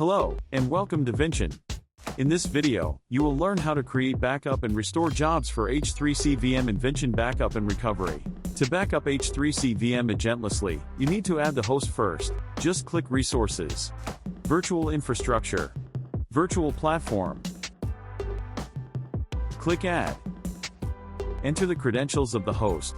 Hello, and welcome to Vinchin. In this video, you will learn how to create backup and restore jobs for H3C VM in Vinchin Backup and Recovery. To back up H3C VM agentlessly, you need to add the host first. Just click Resources, Virtual Infrastructure, Virtual Platform. Click Add. Enter the credentials of the host.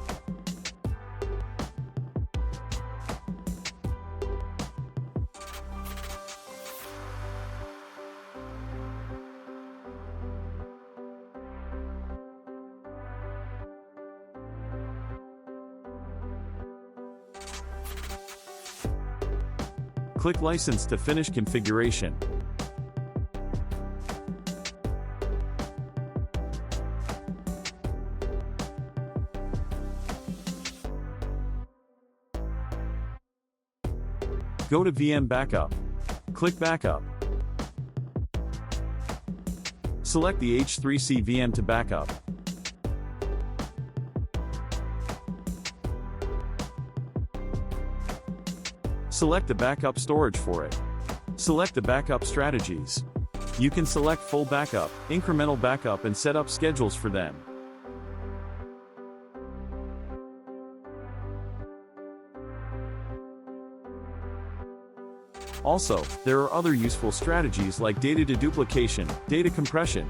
Click License to finish configuration. Go to VM Backup. Click Backup. Select the H3C VM to backup. Select the backup storage for it. Select the backup strategies. You can select full backup, incremental backup, and set up schedules for them. Also, there are other useful strategies like data deduplication, data compression.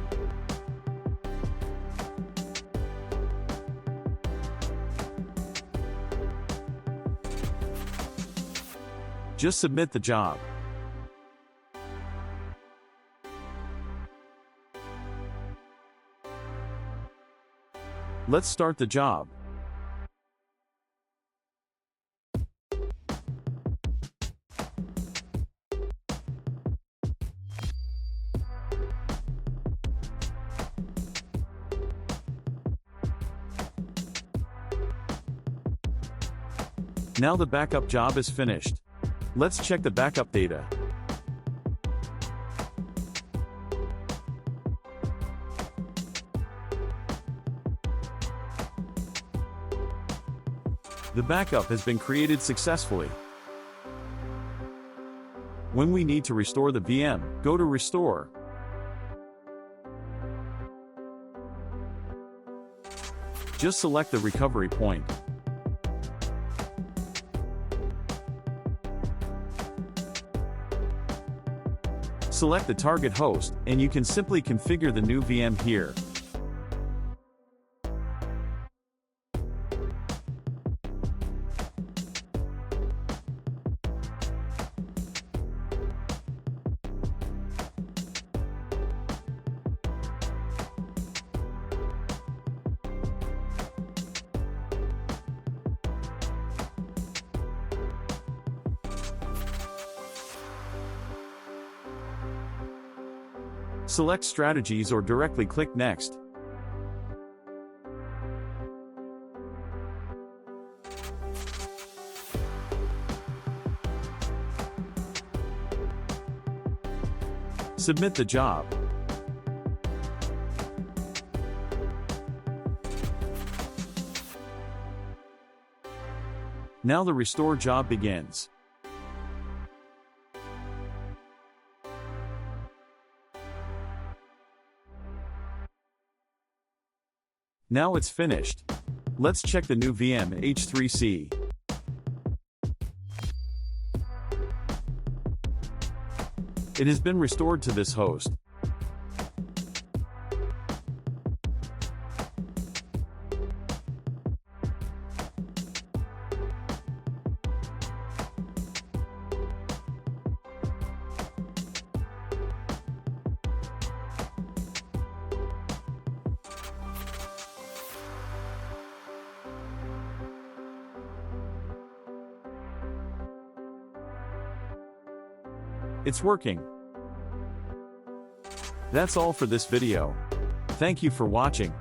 Just submit the job. Let's start the job. Now the backup job is finished. Let's check the backup data. The backup has been created successfully. When we need to restore the VM, go to Restore. Just select the recovery point. Select the target host, and you can simply configure the new VM here. Select Strategies or directly click Next. Submit the job. Now the restore job begins. Now it's finished. Let's check the new VM H3C. It has been restored to this host. It's working. That's all for this video. Thank you for watching.